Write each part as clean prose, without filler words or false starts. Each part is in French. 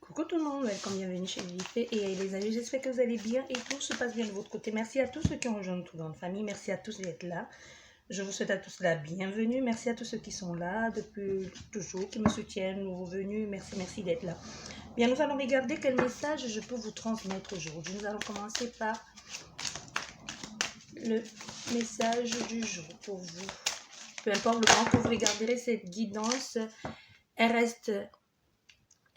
Coucou tout le monde, welcome, bienvenue chez Vifé et les amis, j'espère que vous allez bien et tout se passe bien de votre côté. Merci à tous ceux qui ont rejoint notre grande famille, merci à tous d'être là. Je vous souhaite à tous la bienvenue, merci à tous ceux qui sont là depuis toujours, qui me soutiennent, nouveaux venus, merci d'être là. Bien, nous allons regarder quel message je peux vous transmettre aujourd'hui. Nous allons commencer par le message du jour pour vous. Peu importe le moment que vous regarderez cette guidance, elle reste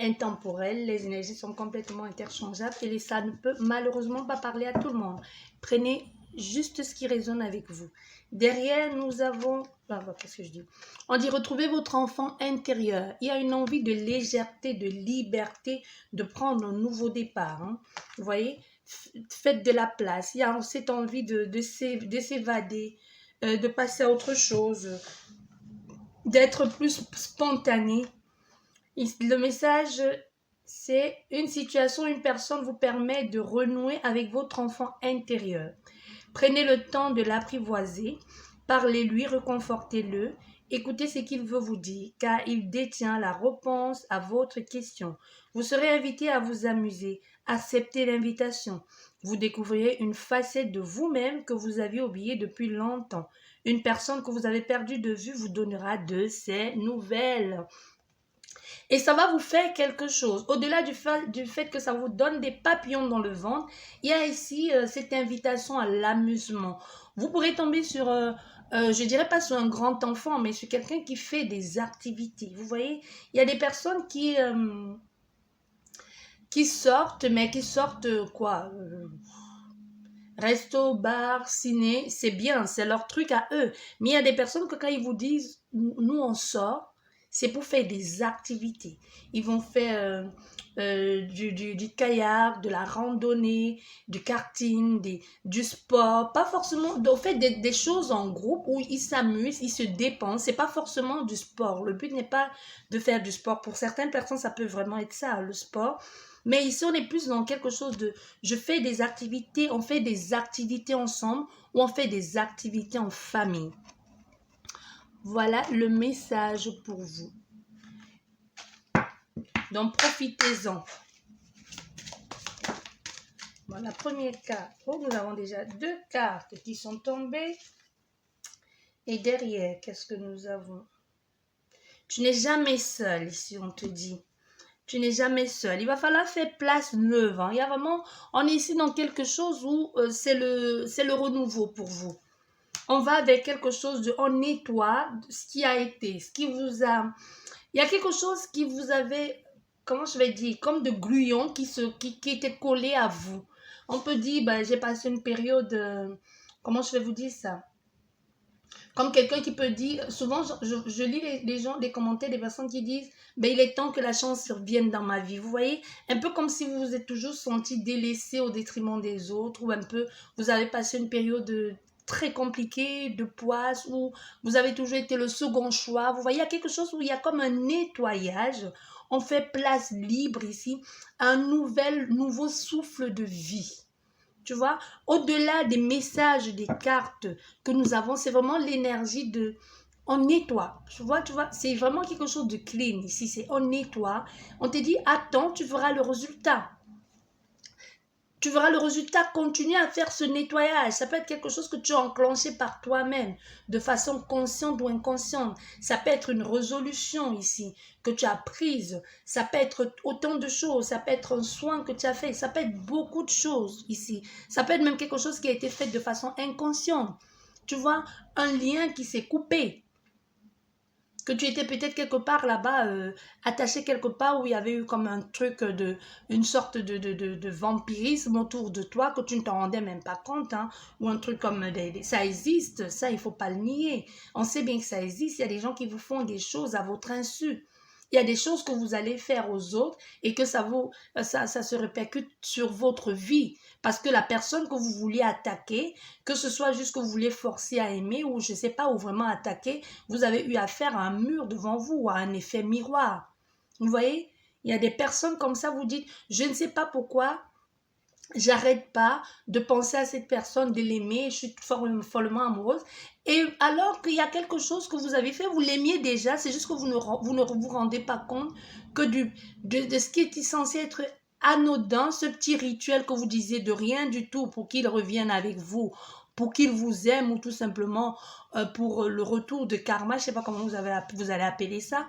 intemporelle, les énergies sont complètement interchangeables et ça ne peut malheureusement pas parler à tout le monde. Prenez juste ce qui résonne avec vous. Derrière, nous avons, qu'est-ce que je dis? On dit retrouver votre enfant intérieur. Il y a une envie de légèreté, de liberté, de prendre un nouveau départ. Hein. Vous voyez, faites de la place. Il y a cette envie de s'évader, de passer à autre chose, d'être plus spontané. Le message, c'est une situation, une personne vous permet de renouer avec votre enfant intérieur. Prenez le temps de l'apprivoiser, parlez-lui, reconfortez-le, écoutez ce qu'il veut vous dire, car il détient la réponse à votre question. Vous serez invité à vous amuser, acceptez l'invitation. Vous découvrirez une facette de vous-même que vous aviez oubliée depuis longtemps. Une personne que vous avez perdue de vue vous donnera de ses nouvelles. Et ça va vous faire quelque chose. Au-delà du fait que ça vous donne des papillons dans le ventre, il y a ici cette invitation à l'amusement. Vous pourrez tomber sur, je dirais pas sur un grand enfant, mais sur quelqu'un qui fait des activités. Vous voyez, il y a des personnes qui sortent, mais qui sortent quoi resto, bar, ciné, c'est bien, c'est leur truc à eux. Mais il y a des personnes que quand ils vous disent, nous on sort, c'est pour faire des activités. Ils vont faire du kayak, de la randonnée, du karting, du sport. Pas forcément, en fait, des choses en groupe où ils s'amusent, ils se dépensent. C'est pas forcément du sport. Le but n'est pas de faire du sport. Pour certaines personnes, ça peut vraiment être ça, le sport. Mais ici, on est plus dans quelque chose de, je fais des activités, on fait des activités ensemble ou on fait des activités en famille. Voilà le message pour vous. Donc, profitez-en. Voilà, première carte. Oh, nous avons déjà 2 cartes qui sont tombées. Et derrière, qu'est-ce que nous avons? Tu n'es jamais seul ici, on te dit. Tu n'es jamais seul. Il va falloir faire place neuve. Hein. Il y a vraiment, on est ici dans quelque chose où c'est le renouveau pour vous. On va vers quelque chose de, on nettoie ce qui a été, ce qui vous a, il y a quelque chose qui vous avait, comment je vais dire, comme de gluants qui étaient collés à vous. On peut dire, ben, j'ai passé une période, comment je vais vous dire ça? Comme quelqu'un qui peut dire, souvent je lis les gens, les commentaires des personnes qui disent, ben, il est temps que la chance revienne dans ma vie. Vous voyez, un peu comme si vous vous êtes toujours senti délaissé au détriment des autres, ou un peu, vous avez passé une période très compliquée de poisse, où vous avez toujours été le second choix. Vous voyez, il y a quelque chose où il y a comme un nettoyage. On fait place libre ici, un nouveau souffle de vie. Tu vois, au-delà des messages, des cartes que nous avons, c'est vraiment l'énergie de... On nettoie, tu vois, c'est vraiment quelque chose de clean ici, c'est on nettoie. On te dit, attends, tu verras le résultat. Tu verras le résultat, continue à faire ce nettoyage. Ça peut être quelque chose que tu as enclenché par toi-même, de façon consciente ou inconsciente. Ça peut être une résolution ici que tu as prise. Ça peut être autant de choses. Ça peut être un soin que tu as fait. Ça peut être beaucoup de choses ici. Ça peut être même quelque chose qui a été fait de façon inconsciente. Tu vois, un lien qui s'est coupé. Que tu étais peut-être quelque part là-bas, attaché quelque part où il y avait eu comme un truc une sorte de vampirisme autour de toi que tu ne t'en rendais même pas compte, hein, ou un truc comme ça existe, ça il faut pas le nier. On sait bien que ça existe, il y a des gens qui vous font des choses à votre insu. Il y a des choses que vous allez faire aux autres et que ça se répercute sur votre vie. Parce que la personne que vous vouliez attaquer, que ce soit juste que vous vouliez forcer à aimer ou je ne sais pas, ou vraiment attaquer, vous avez eu affaire à un mur devant vous ou à un effet miroir. Vous voyez, il y a des personnes comme ça, vous dites, je ne sais pas pourquoi, j'arrête pas de penser à cette personne, de l'aimer, je suis follement amoureuse. Et alors qu'il y a quelque chose que vous avez fait, vous l'aimiez déjà, c'est juste que vous ne vous rendez pas compte que de ce qui est censé être anodin, ce petit rituel que vous disiez de rien du tout pour qu'il revienne avec vous, pour qu'il vous aime ou tout simplement pour le retour de karma, je ne sais pas comment vous allez appeler ça,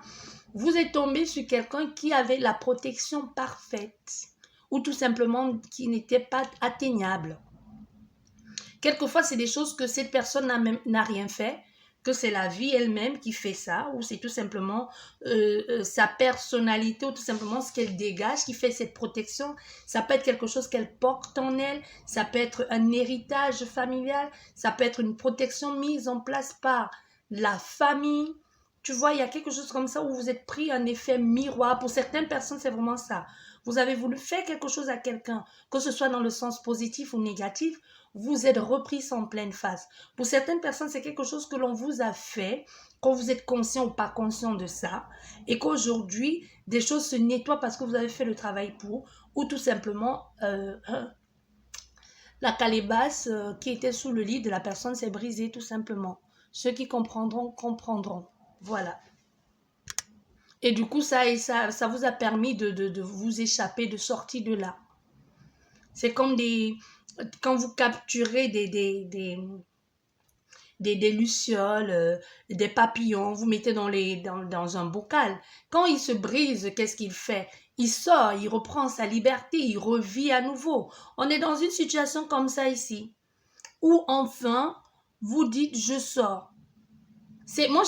vous êtes tombé sur quelqu'un qui avait la protection parfaite ou tout simplement qui n'était pas atteignable. Quelquefois, c'est des choses que cette personne n'a rien fait, que c'est la vie elle-même qui fait ça, ou c'est tout simplement sa personnalité, ou tout simplement ce qu'elle dégage qui fait cette protection. Ça peut être quelque chose qu'elle porte en elle, ça peut être un héritage familial, ça peut être une protection mise en place par la famille. Tu vois, il y a quelque chose comme ça où vous êtes pris un effet miroir. Pour certaines personnes, c'est vraiment ça. Vous avez voulu faire quelque chose à quelqu'un, que ce soit dans le sens positif ou négatif, vous êtes repris en pleine face. Pour certaines personnes, c'est quelque chose que l'on vous a fait, quand vous êtes conscient ou pas conscient de ça, et qu'aujourd'hui, des choses se nettoient parce que vous avez fait le travail pour, ou tout simplement, la calebasse qui était sous le lit de la personne s'est brisée, tout simplement. Ceux qui comprendront, comprendront. Voilà. Et du coup, ça vous a permis de vous échapper, de sortir de là. C'est comme quand vous capturez des lucioles, des papillons, vous mettez dans un bocal. Quand il se brise, qu'est-ce qu'il fait? Il sort, il reprend sa liberté, il revit à nouveau. On est dans une situation comme ça ici, où enfin, vous dites, je sors. Moi,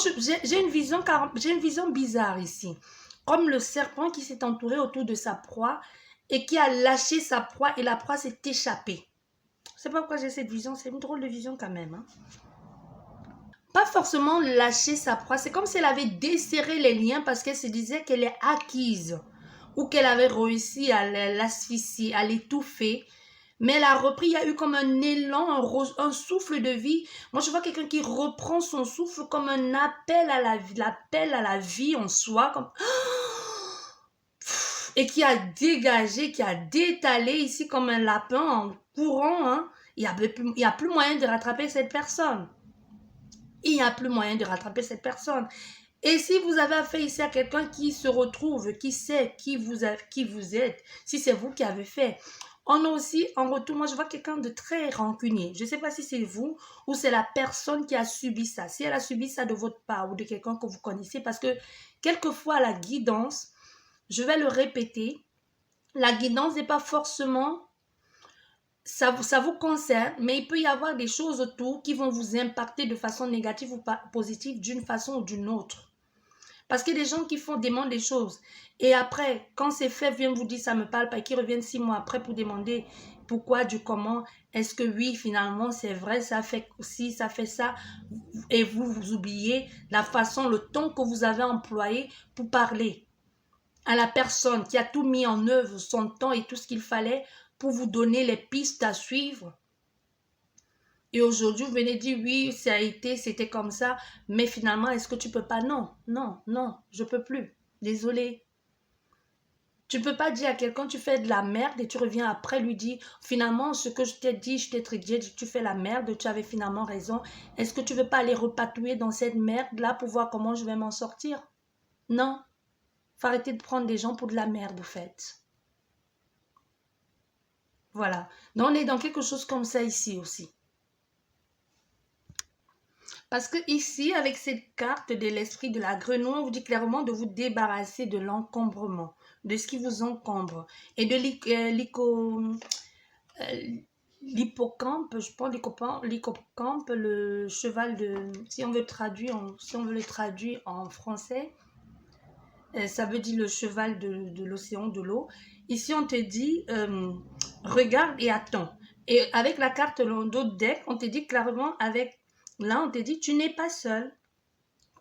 j'ai une vision bizarre ici. Comme le serpent qui s'est entouré autour de sa proie et qui a lâché sa proie et la proie s'est échappée. Je ne sais pas pourquoi j'ai cette vision, c'est une drôle de vision quand même. Hein. Pas forcément lâcher sa proie, c'est comme si elle avait desserré les liens parce qu'elle se disait qu'elle est acquise ou qu'elle avait réussi à l'asphyxier, à l'étouffer. Mais elle a repris, il y a eu comme un élan, un souffle de vie. Moi, je vois quelqu'un qui reprend son souffle comme un appel à la vie en soi, comme et qui a dégagé, qui a détalé ici comme un lapin en courant. Hein. Il n'y a plus moyen de rattraper cette personne. Il n'y a plus moyen de rattraper cette personne. Et si vous avez affaire ici à quelqu'un qui se retrouve, qui sait qui vous êtes, si c'est vous qui avez fait, on a aussi en retour, moi je vois quelqu'un de très rancunier. Je ne sais pas si c'est vous ou c'est la personne qui a subi ça. Si elle a subi ça de votre part ou de quelqu'un que vous connaissez, parce que quelquefois la guidance, je vais le répéter, la guidance n'est pas forcément, ça vous concerne, mais il peut y avoir des choses autour qui vont vous impacter de façon négative ou positive d'une façon ou d'une autre. Parce qu'il y a des gens qui demandent des choses. Et après, quand c'est fait, viennent vous dire ça ne me parle pas, et qui reviennent 6 mois après pour demander pourquoi, du comment. Est-ce que oui, finalement, c'est vrai, ça fait ci, ça fait ça. Et vous oubliez la façon, le temps que vous avez employé pour parler à la personne qui a tout mis en œuvre, son temps et tout ce qu'il fallait pour vous donner les pistes à suivre. Et aujourd'hui, vous venez dire, oui, c'était comme ça, mais finalement, est-ce que tu peux pas? Non, non, non, je peux plus. Désolé. Tu peux pas dire à quelqu'un, tu fais de la merde et tu reviens après lui dire, finalement, ce que je t'ai dit, je t'ai dit, tu fais la merde, tu avais finalement raison. Est-ce que tu veux pas aller repatouiller dans cette merde-là pour voir comment je vais m'en sortir? Non. Faut arrêter de prendre des gens pour de la merde, au fait. Voilà. Donc, on est dans quelque chose comme ça ici aussi. Parce que ici, avec cette carte de l'esprit de la grenouille, on vous dit clairement de vous débarrasser de l'encombrement, de ce qui vous encombre. Et de l'hippocampe, je pense l'hippocampe, le cheval de... Si on veut le traduire en français, ça veut dire le cheval de l'océan, de l'eau. Ici, on te dit, regarde et attends. Et avec la carte d'autres deck, on te dit clairement avec... Là, on te dit, tu n'es pas seul.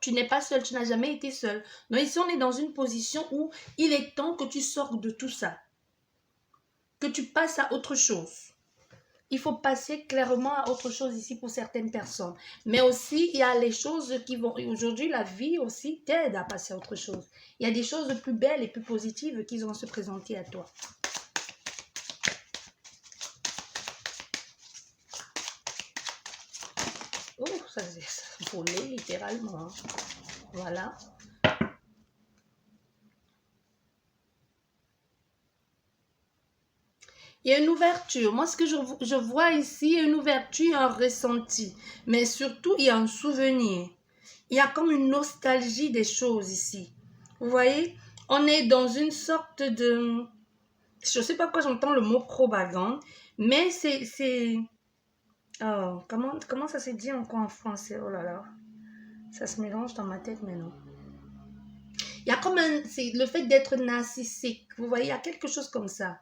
Tu n'es pas seul, tu n'as jamais été seul. Donc ici, on est dans une position où il est temps que tu sortes de tout ça. Que tu passes à autre chose. Il faut passer clairement à autre chose ici pour certaines personnes. Mais aussi, il y a les choses qui vont... Aujourd'hui, la vie aussi t'aide à passer à autre chose. Il y a des choses plus belles et plus positives qui vont se présenter à toi. Ça c'est volé littéralement. Hein. Voilà. Il y a une ouverture. Moi, ce que je vois ici, il y a une ouverture, un ressenti. Mais surtout, il y a un souvenir. Il y a comme une nostalgie des choses ici. Vous voyez, on est dans une sorte de... Je ne sais pas pourquoi j'entends le mot propagande, mais c'est... Oh, comment ça se dit encore en français? Oh là là. Ça se mélange dans ma tête maintenant. Il y a comme un... C'est le fait d'être narcissique. Vous voyez, il y a quelque chose comme ça.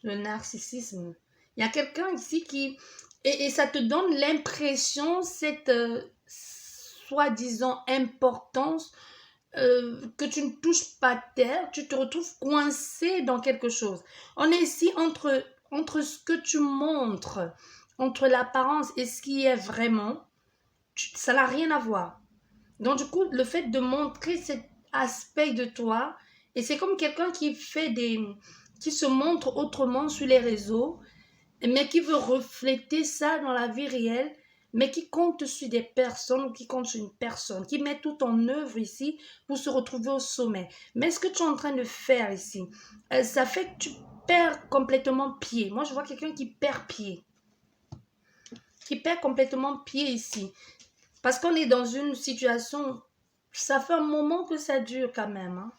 Le narcissisme. Il y a quelqu'un ici qui... Et ça te donne l'impression, cette soi-disant importance, que tu ne touches pas terre, tu te retrouves coincé dans quelque chose. On est ici entre ce que tu montres, entre l'apparence et ce qui est vraiment, ça n'a rien à voir. Donc du coup, le fait de montrer cet aspect de toi, et c'est comme quelqu'un qui qui se montre autrement sur les réseaux, mais qui veut refléter ça dans la vie réelle, mais qui compte sur des personnes ou qui compte sur une personne, qui met tout en œuvre ici pour se retrouver au sommet. Mais ce que tu es en train de faire ici, ça fait que tu perds complètement pied. Moi, je vois quelqu'un qui perd pied. Qui perd complètement pied ici. Parce qu'on est dans une situation, ça fait un moment que ça dure quand même. Hein.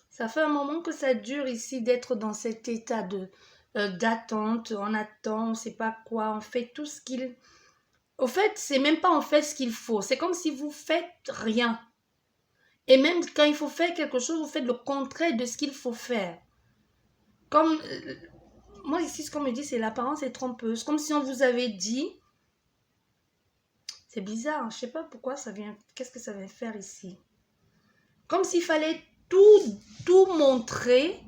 Ça fait un moment que ça dure ici d'être dans cet état d'attente, on attend, on ne sait pas quoi, on fait tout ce qu'il... Au fait, c'est même pas on fait ce qu'il faut, c'est comme si vous faites rien. Et même quand il faut faire quelque chose, vous faites le contraire de ce qu'il faut faire. Comme, moi ici, ce qu'on me dit, c'est l'apparence est trompeuse. Comme si on vous avait dit, c'est bizarre, je ne sais pas pourquoi ça vient, qu'est-ce que ça vient faire ici. Comme s'il fallait tout montrer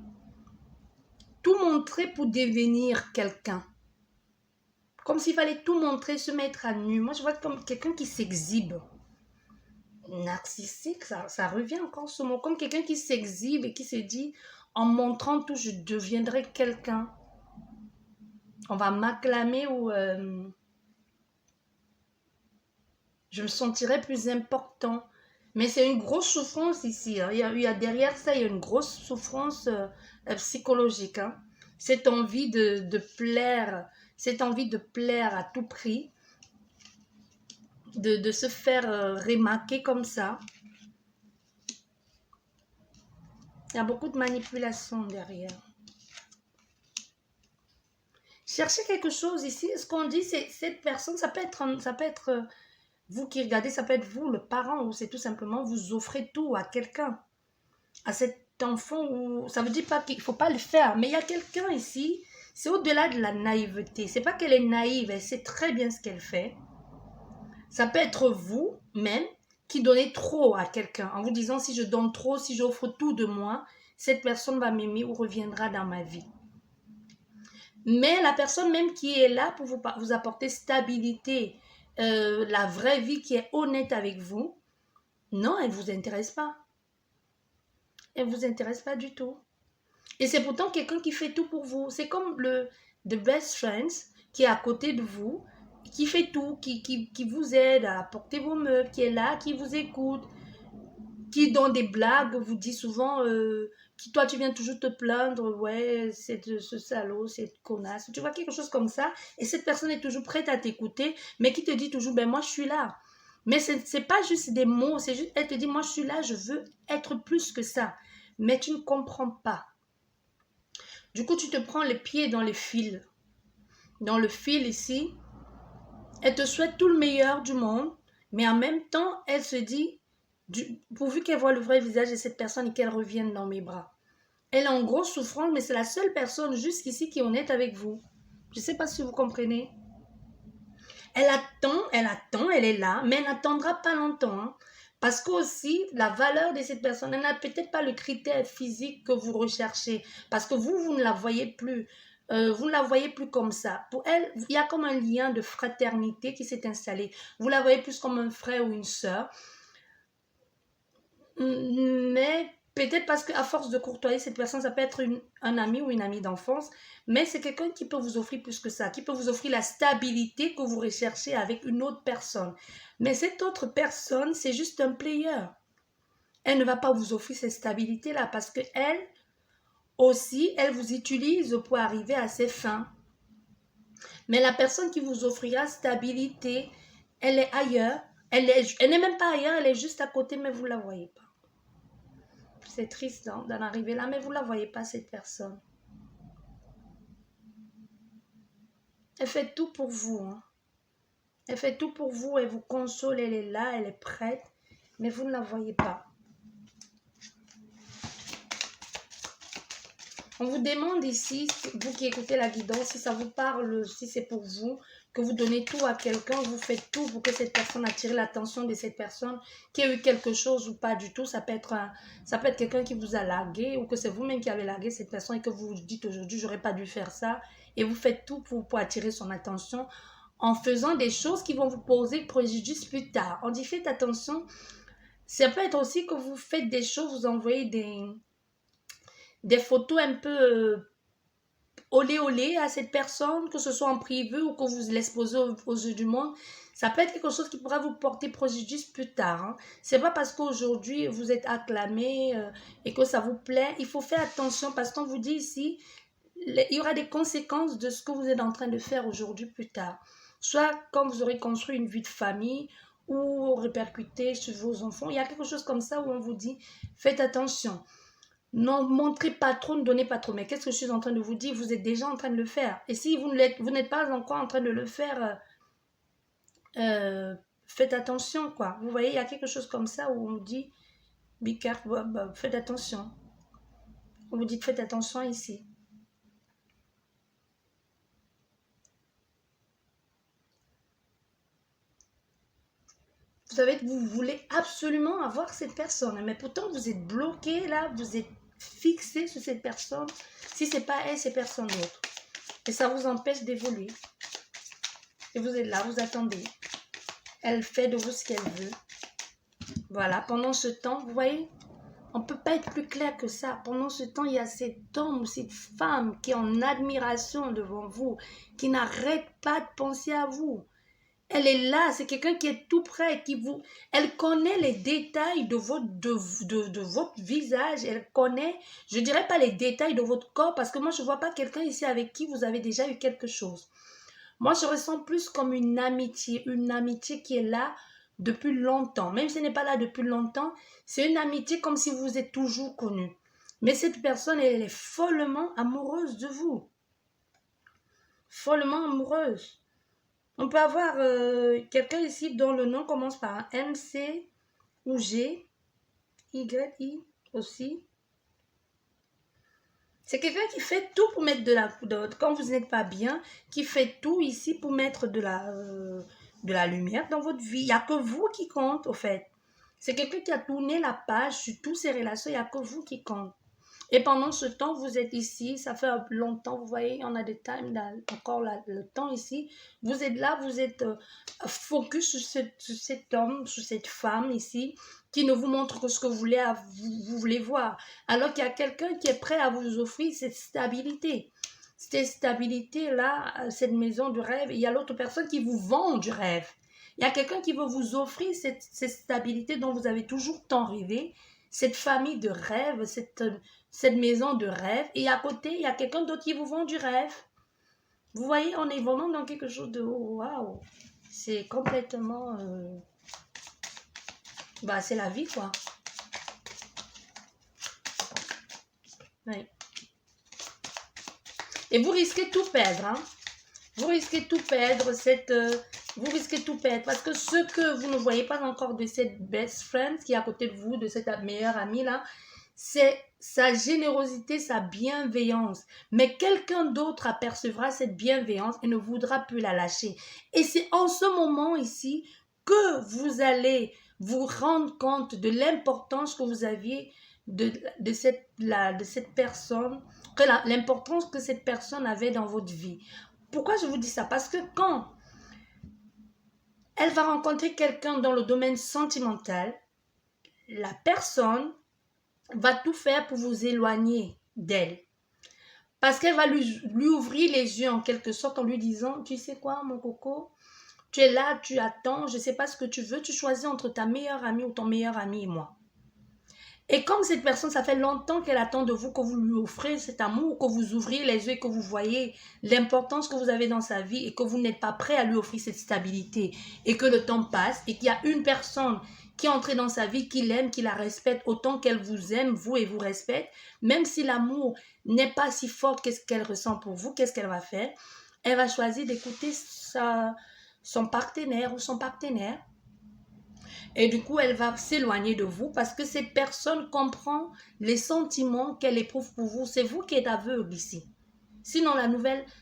pour devenir quelqu'un. Comme s'il fallait tout montrer, se mettre à nu. Moi, je vois comme quelqu'un qui s'exhibe. Narcissique, ça revient encore ce mot. Comme quelqu'un qui s'exhibe et qui se dit, en montrant tout, je deviendrai quelqu'un. On va m'acclamer ou je me sentirai plus important. Mais c'est une grosse souffrance ici. Hein. Il y a derrière ça, il y a une grosse souffrance psychologique. Hein. Cette envie de plaire, cette envie de plaire à tout prix, de se faire remarquer comme ça. Il y a beaucoup de manipulation derrière. Cherchez quelque chose ici. Ce qu'on dit, c'est cette personne, ça peut être vous qui regardez, ça peut être vous, le parent, ou c'est tout simplement vous offrez tout à quelqu'un, à cet enfant, ou ça veut dire pas qu'il faut pas le faire, mais il y a quelqu'un ici, c'est au-delà de la naïveté. C'est pas qu'elle est naïve, elle sait très bien ce qu'elle fait. Ça peut être vous même qui donnez trop à quelqu'un en vous disant si je donne trop, si j'offre tout de moi, cette personne va m'aimer ou reviendra dans ma vie. Mais la personne même qui est là pour vous apporter stabilité, la vraie vie qui est honnête avec vous, non, elle ne vous intéresse pas. Elle ne vous intéresse pas du tout. Et c'est pourtant quelqu'un qui fait tout pour vous. C'est comme the best friends qui est à côté de vous, qui fait tout, qui vous aide à porter vos meubles, qui est là, qui vous écoute, qui dans des blagues vous dit souvent toi tu viens toujours te plaindre, ouais, c'est ce salaud, cette connasse, tu vois quelque chose comme ça, et cette personne est toujours prête à t'écouter, mais qui te dit toujours, ben moi je suis là. Mais c'est pas juste des mots, c'est juste, elle te dit, moi je suis là, je veux être plus que ça, mais tu ne comprends pas. Du coup, tu te prends les pieds dans les fils. Dans le fil ici, elle te souhaite tout le meilleur du monde, mais en même temps, elle se dit, pourvu qu'elle voit le vrai visage de cette personne et qu'elle revienne dans mes bras. Elle est en grosse souffrance, mais c'est la seule personne jusqu'ici qui est honnête avec vous. Je ne sais pas si vous comprenez. Elle attend, elle est là, mais elle n'attendra pas longtemps. Hein, parce qu'aussi, la valeur de cette personne, elle n'a peut-être pas le critère physique que vous recherchez. Parce que vous ne la voyez plus. Vous ne la voyez plus comme ça. Pour elle, il y a comme un lien de fraternité qui s'est installé. Vous la voyez plus comme un frère ou une sœur. Mais peut-être parce qu'à force de courtoyer, cette personne, ça peut être un ami ou une amie d'enfance, mais c'est quelqu'un qui peut vous offrir plus que ça, qui peut vous offrir la stabilité que vous recherchez avec une autre personne. Mais cette autre personne, c'est juste un player. Elle ne va pas vous offrir cette stabilité-là parce qu'elle aussi, elle vous utilise pour arriver à ses fins. Mais la personne qui vous offrira stabilité, elle est ailleurs. Elle n'est même pas ailleurs, elle est juste à côté, mais vous ne la voyez pas. C'est triste d'en arriver là, mais vous ne la voyez pas, cette personne. Elle fait tout pour vous. Hein. Elle fait tout pour vous, elle vous console, elle est là, elle est prête, mais vous ne la voyez pas. On vous demande ici, vous qui écoutez la guidance, si ça vous parle, si c'est pour vous, que vous donnez tout à quelqu'un, vous faites tout pour que cette personne attire l'attention de cette personne qui a eu quelque chose ou pas du tout. Ça peut être quelqu'un qui vous a largué ou que c'est vous-même qui avez largué cette personne et que vous vous dites aujourd'hui, j'aurais pas dû faire ça. Et vous faites tout pour attirer son attention en faisant des choses qui vont vous poser préjudice plus tard. On dit faites attention. Ça peut être aussi que vous faites des choses, vous envoyez des photos un peu olé à cette personne, que ce soit en privé ou que vous l'exposez aux yeux du monde. Ça peut être quelque chose qui pourra vous porter préjudice plus tard. Hein. C'est pas parce qu'aujourd'hui vous êtes acclamé et que ça vous plaît. Il faut faire attention parce qu'on vous dit ici, il y aura des conséquences de ce que vous êtes en train de faire aujourd'hui plus tard. Soit quand vous aurez construit une vie de famille ou répercuté sur vos enfants. Il y a quelque chose comme ça où on vous dit, faites attention. Non, montrez pas trop, ne donnez pas trop. Mais qu'est-ce que je suis en train de vous dire? Vous êtes déjà en train de le faire. Et si vous n'êtes pas encore en train de le faire, faites attention, quoi. Vous voyez, il y a quelque chose comme ça où on dit, be careful, faites attention. On vous dit, faites attention ici. Vous voulez absolument avoir cette personne, mais pourtant vous êtes bloqué là, vous êtes fixé sur cette personne. Si c'est pas elle, c'est personne d'autre. Et ça vous empêche d'évoluer. Et vous êtes là, vous attendez. Elle fait de vous ce qu'elle veut. Voilà, pendant ce temps, vous voyez, on ne peut pas être plus clair que ça. Pendant ce temps, il y a cet homme ou cette femme qui est en admiration devant vous, qui n'arrête pas de penser à vous. Elle est là, c'est quelqu'un qui est tout près, elle connaît les détails de votre visage, elle connaît, je ne dirais pas les détails de votre corps, parce que moi, je ne vois pas quelqu'un ici avec qui vous avez déjà eu quelque chose. Moi, je ressens plus comme une amitié qui est là depuis longtemps. Même si elle n'est pas là depuis longtemps, c'est une amitié comme si vous vous êtes toujours connus. Mais cette personne, elle est follement amoureuse de vous. Follement amoureuse. On peut avoir quelqu'un ici dont le nom commence par un M, C ou G, Y, I aussi. C'est quelqu'un qui fait tout pour mettre de la... Quand vous n'êtes pas bien, qui fait tout ici pour mettre de la lumière dans votre vie. Il n'y a que vous qui compte, au fait. C'est quelqu'un qui a tourné la page sur toutes ces relations. Il n'y a que vous qui compte. Et pendant ce temps, vous êtes ici, ça fait longtemps, vous voyez, on a des times, encore le temps ici. Vous êtes là, vous êtes focus sur cet homme, sur cette femme ici, qui ne vous montre que ce que vous voulez voir. Alors qu'il y a quelqu'un qui est prêt à vous offrir cette stabilité. Cette stabilité-là, cette maison du rêve. Il y a l'autre personne qui vous vend du rêve. Il y a quelqu'un qui veut vous offrir cette stabilité dont vous avez toujours tant rêvé. Cette famille de rêve, cette maison de rêve. Et à côté, il y a quelqu'un d'autre qui vous vend du rêve. Vous voyez, on est vraiment dans quelque chose de waouh. C'est complètement... c'est la vie, quoi. Oui. Et vous risquez tout perdre, hein. Vous risquez tout perdre, vous risquez tout perdre parce que ce que vous ne voyez pas encore de cette best friend qui est à côté de vous, de cette meilleure amie là, c'est sa générosité, sa bienveillance. Mais quelqu'un d'autre apercevra cette bienveillance et ne voudra plus la lâcher. Et c'est en ce moment ici que vous allez vous rendre compte de l'importance que vous aviez de cette personne, l'importance que cette personne avait dans votre vie. Pourquoi je vous dis ça? Parce que quand elle va rencontrer quelqu'un dans le domaine sentimental, la personne va tout faire pour vous éloigner d'elle. Parce qu'elle va lui ouvrir les yeux en quelque sorte en lui disant, tu sais quoi mon coco, tu es là, tu attends, je ne sais pas ce que tu veux, tu choisis entre ta meilleure amie ou ton meilleur ami et moi. Et comme cette personne, ça fait longtemps qu'elle attend de vous que vous lui offrez cet amour, que vous ouvriez les yeux et que vous voyez l'importance que vous avez dans sa vie et que vous n'êtes pas prêt à lui offrir cette stabilité et que le temps passe et qu'il y a une personne qui est entrée dans sa vie, qui l'aime, qui la respecte autant qu'elle vous aime, vous et vous respecte, même si l'amour n'est pas si fort qu'est-ce qu'elle ressent pour vous, qu'est-ce qu'elle va faire? Elle va choisir d'écouter son partenaire ou son partenaire. Et du coup, elle va s'éloigner de vous parce que cette personne comprend les sentiments qu'elle éprouve pour vous. C'est vous qui êtes aveugle ici. Sinon,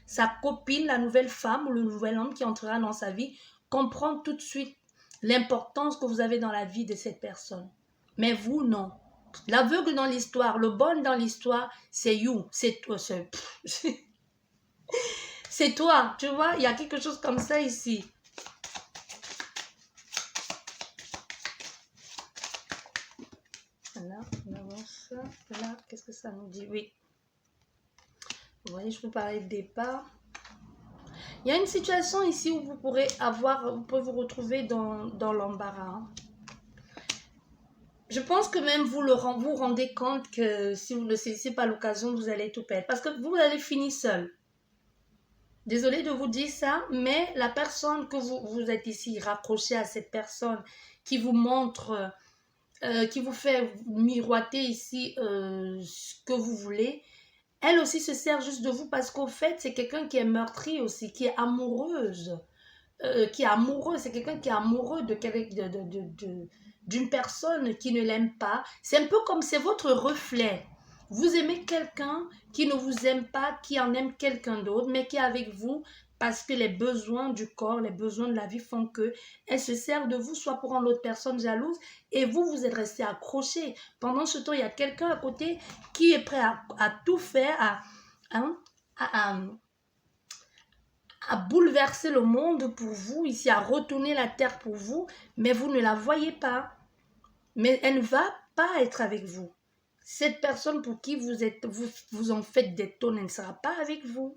sa copine, la nouvelle femme ou le nouvel homme qui entrera dans sa vie comprend tout de suite l'importance que vous avez dans la vie de cette personne. Mais vous, non. L'aveugle dans l'histoire, le bon dans l'histoire, c'est you. C'est toi. C'est toi. Tu vois, il y a quelque chose comme ça ici. Là, on avance. Là, qu'est-ce que ça nous dit? Oui. Vous voyez, je vous parlais de départ. Il y a une situation ici où vous pourrez vous retrouver dans l'embarras. Je pense que même vous vous rendez compte que si vous ne saisissez pas l'occasion, vous allez tout perdre. Parce que vous allez finir seul. Désolée de vous dire ça, mais la personne que vous êtes ici, raccroché à cette personne qui vous montre... qui vous fait miroiter ici ce que vous voulez, elle aussi se sert juste de vous parce qu'au fait, c'est quelqu'un qui est meurtri aussi, qui est amoureuse. C'est quelqu'un qui est amoureux d'une personne qui ne l'aime pas. C'est un peu comme c'est votre reflet. Vous aimez quelqu'un qui ne vous aime pas, qui en aime quelqu'un d'autre, mais qui est avec vous parce que les besoins du corps, les besoins de la vie font que elle se sert de vous, soit pour rendre l'autre personne jalouse, et vous êtes resté accroché. Pendant ce temps, il y a quelqu'un à côté qui est prêt à tout faire, à bouleverser le monde pour vous, ici, à retourner la terre pour vous, mais vous ne la voyez pas. Mais elle ne va pas être avec vous. Cette personne pour qui vous en faites des tonnes, elle ne sera pas avec vous.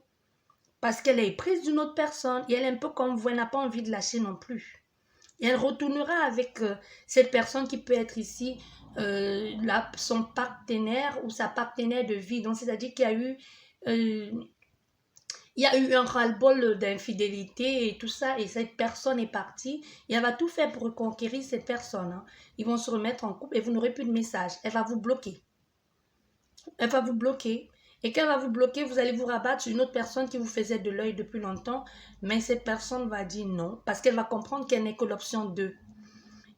Parce qu'elle est prise d'une autre personne et elle est un peu comme vous, elle n'a pas envie de lâcher non plus. Et elle retournera avec cette personne qui peut être ici son partenaire ou sa partenaire de vie. Donc, c'est-à-dire qu'il y a eu... il y a eu un ras-le-bol d'infidélité et tout ça, et cette personne est partie, et elle va tout faire pour reconquérir cette personne. Hein. Ils vont se remettre en couple et vous n'aurez plus de message. Elle va vous bloquer. Elle va vous bloquer. Et quand elle va vous bloquer, vous allez vous rabattre sur une autre personne qui vous faisait de l'œil depuis longtemps, mais cette personne va dire non, parce qu'elle va comprendre qu'elle n'est que l'option 2.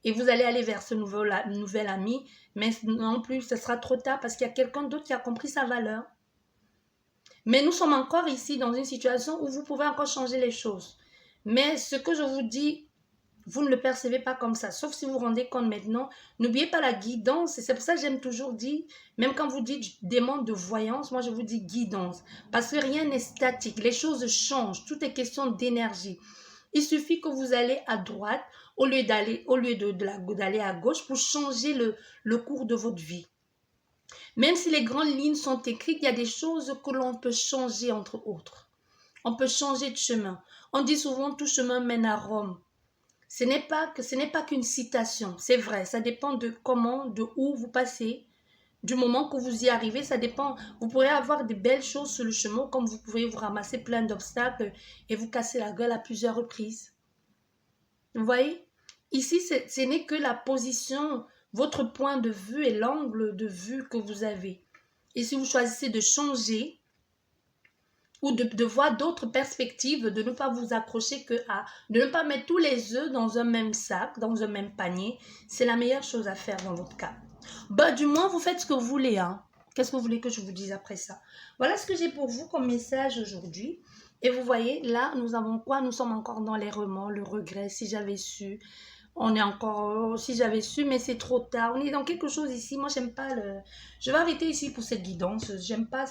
Et vous allez aller vers ce nouvel ami, mais non plus, ce sera trop tard parce qu'il y a quelqu'un d'autre qui a compris sa valeur. Mais nous sommes encore ici dans une situation où vous pouvez encore changer les choses. Mais ce que je vous dis, vous ne le percevez pas comme ça, sauf si vous vous rendez compte maintenant. N'oubliez pas la guidance, et c'est pour ça que j'aime toujours dire, même quand vous dites demande de voyance, moi je vous dis guidance. Parce que rien n'est statique, les choses changent, tout est question d'énergie. Il suffit que vous allez à droite au lieu d'aller à gauche pour changer le cours de votre vie. Même si les grandes lignes sont écrites, il y a des choses que l'on peut changer entre autres. On peut changer de chemin. On dit souvent tout chemin mène à Rome. Ce n'est pas qu'une citation, c'est vrai, ça dépend de comment, de où vous passez, du moment que vous y arrivez, ça dépend. Vous pourrez avoir de belles choses sur le chemin, comme vous pouvez vous ramasser plein d'obstacles et vous casser la gueule à plusieurs reprises. Vous voyez? Ici, ce n'est que la position, votre point de vue et l'angle de vue que vous avez. Et si vous choisissez de changer ou de voir d'autres perspectives, de ne pas vous accrocher de ne pas mettre tous les œufs dans un même sac, dans un même panier, c'est la meilleure chose à faire dans votre cas. Bah, du moins, vous faites ce que vous voulez. Hein. Qu'est-ce que vous voulez que je vous dise après ça? Voilà ce que j'ai pour vous comme message aujourd'hui. Et vous voyez, là, nous avons quoi? Nous sommes encore dans les remords, le regret, si j'avais su. On est encore, si j'avais su, mais c'est trop tard. On est dans quelque chose ici. Moi, j'aime pas Je vais arrêter ici pour cette guidance. J'aime pas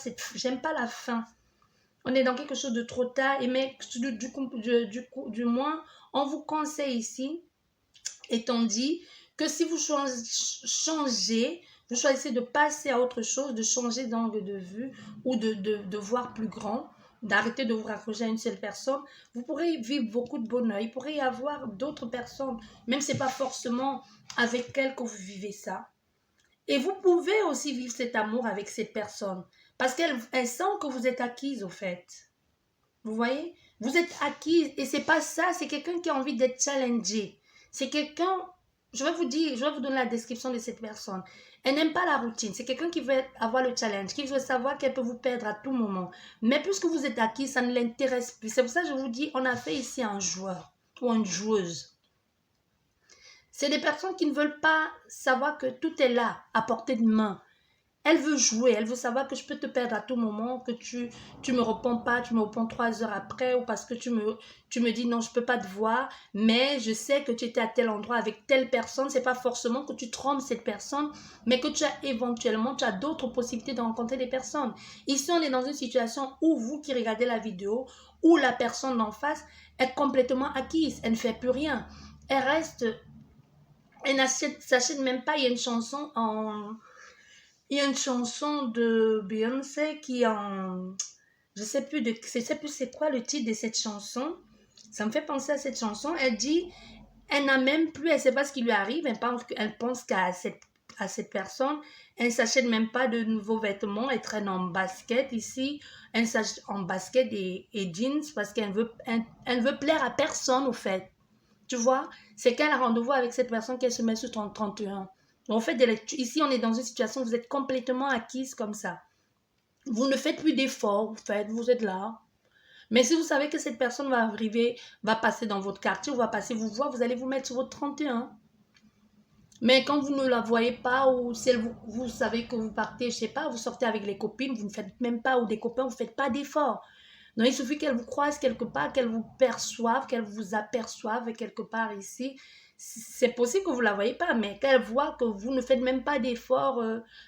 la fin. On est dans quelque chose de trop tard. Et mais du moins, on vous conseille ici, étant dit que si vous changez, Vous choisissez de passer à autre chose, de changer d'angle de vue ou de voir plus grand, d'arrêter de vous raccrocher à une seule personne. Vous pourrez vivre beaucoup de bonheur. Il pourrait y avoir d'autres personnes, même si ce n'est pas forcément avec elles que vous vivez ça. Et vous pouvez aussi vivre cet amour avec cette personne parce qu'elle sent que vous êtes acquise au fait. Vous voyez? Vous êtes acquise et c'est pas ça, c'est quelqu'un qui a envie d'être challengé. C'est quelqu'un, je vais vous donner la description de cette personne. Elle n'aime pas la routine, c'est quelqu'un qui veut avoir le challenge, qui veut savoir qu'elle peut vous perdre à tout moment. Mais puisque vous êtes acquis, ça ne l'intéresse plus. C'est pour ça que je vous dis, on a fait ici un joueur ou une joueuse. C'est des personnes qui ne veulent pas savoir que tout est là, à portée de main. Elle veut jouer, elle veut savoir que je peux te perdre à tout moment, que tu me réponds pas, tu me réponds 3 heures après, ou parce que tu me dis non, je peux pas te voir, mais je sais que tu étais à tel endroit avec telle personne. C'est pas forcément que tu trompes cette personne, mais que tu as d'autres possibilités de rencontrer des personnes. Ici, on est dans une situation où vous qui regardez la vidéo, où la personne d'en face est complètement acquise, elle ne fait plus rien. Elle reste, elle s'achète même pas. Il y a une chanson de Beyoncé qui en... Je sais plus c'est quoi le titre de cette chanson. Ça me fait penser à cette chanson. Elle dit, elle n'a même plus, elle ne sait pas ce qui lui arrive. Elle pense qu'à cette personne. Elle ne s'achète même pas de nouveaux vêtements. Elle traîne en basket ici. Elle s'achète en basket et jeans parce qu'elle elle veut plaire à personne au fait. Tu vois, c'est qu'elle a rendez-vous avec cette personne qu'elle se met sur 31. En fait, ici, on est dans une situation où vous êtes complètement acquise comme ça. Vous ne faites plus d'efforts, vous êtes là. Mais si vous savez que cette personne va arriver, va passer dans votre quartier, ou va passer vous voir, vous allez vous mettre sur votre 31. Mais quand vous ne la voyez pas, ou si vous savez que vous partez, je sais pas, vous sortez avec les copines, vous ne faites même pas, ou des copains, vous ne faites pas d'efforts. Donc, il suffit qu'elle vous croise quelque part, qu'elle vous perçoive, qu'elle vous aperçoive quelque part ici. C'est possible que vous ne la voyez pas, mais qu'elle voit que vous ne faites même pas d'efforts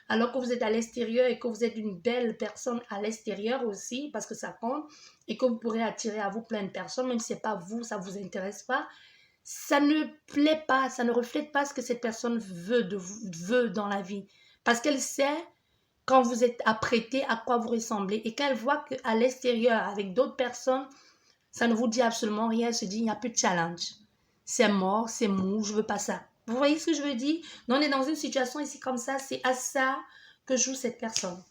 alors que vous êtes à l'extérieur et que vous êtes une belle personne à l'extérieur aussi, parce que ça compte, et que vous pourrez attirer à vous plein de personnes, même si ce n'est pas vous, ça ne vous intéresse pas. Ça ne plaît pas, ça ne reflète pas ce que cette personne veut dans la vie. Parce qu'elle sait quand vous êtes apprêté à quoi vous ressemblez et qu'elle voit qu'à l'extérieur, avec d'autres personnes, ça ne vous dit absolument rien. Elle se dit, il n'y a plus de challenge. C'est mort, c'est mou, je ne veux pas ça. Vous voyez ce que je veux dire? On est dans une situation ici comme ça, c'est à ça que joue cette personne.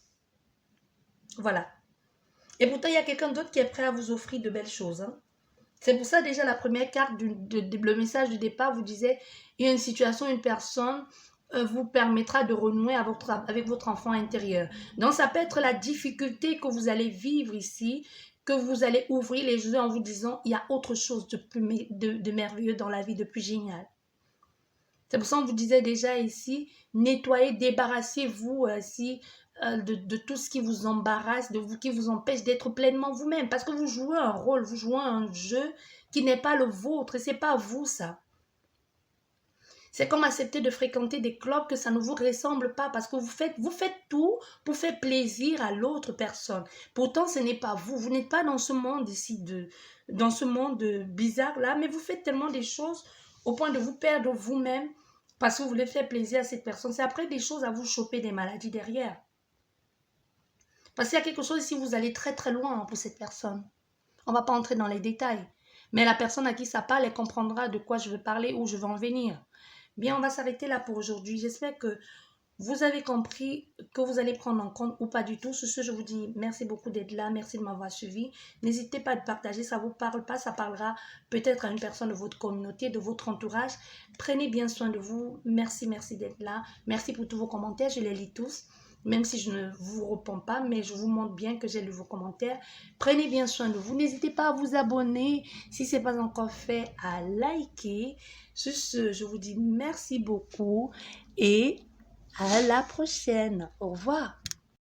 Voilà. Et pourtant, il y a quelqu'un d'autre qui est prêt à vous offrir de belles choses. Hein. C'est pour ça déjà la première carte, le message du départ vous disait, il y a une situation, une personne vous permettra de renouer avec votre enfant intérieur. Donc ça peut être la difficulté que vous allez vivre ici, que vous allez ouvrir les yeux en vous disant, il y a autre chose de merveilleux dans la vie, de plus génial. C'est pour ça qu'on vous disait déjà ici, nettoyez, débarrassez-vous de tout ce qui vous embarrasse, qui vous empêche d'être pleinement vous-même. Parce que vous jouez un rôle, vous jouez un jeu qui n'est pas le vôtre et ce n'est pas vous ça. C'est comme accepter de fréquenter des clubs que ça ne vous ressemble pas parce que vous faites tout pour faire plaisir à l'autre personne. Pourtant, ce n'est pas vous. Vous n'êtes pas dans ce monde ici, dans ce monde bizarre là, mais vous faites tellement des choses au point de vous perdre vous-même parce que vous voulez faire plaisir à cette personne. C'est après des choses à vous choper des maladies derrière. Parce qu'il y a quelque chose ici, vous allez très très loin pour cette personne. On ne va pas entrer dans les détails. Mais la personne à qui ça parle, elle comprendra de quoi je veux parler, où je veux en venir. Bien, on va s'arrêter là pour aujourd'hui. J'espère que vous avez compris, que vous allez prendre en compte ou pas du tout. Sur ce, je vous dis merci beaucoup d'être là. Merci de m'avoir suivi. N'hésitez pas à partager. Ça ne vous parle pas. Ça parlera peut-être à une personne de votre communauté, de votre entourage. Prenez bien soin de vous. Merci d'être là. Merci pour tous vos commentaires. Je les lis tous. Même si je ne vous réponds pas, mais je vous montre bien que j'ai lu vos commentaires. Prenez bien soin de vous. N'hésitez pas à vous abonner si ce n'est pas encore fait, à liker. Sur ce, je vous dis merci beaucoup et à la prochaine. Au revoir.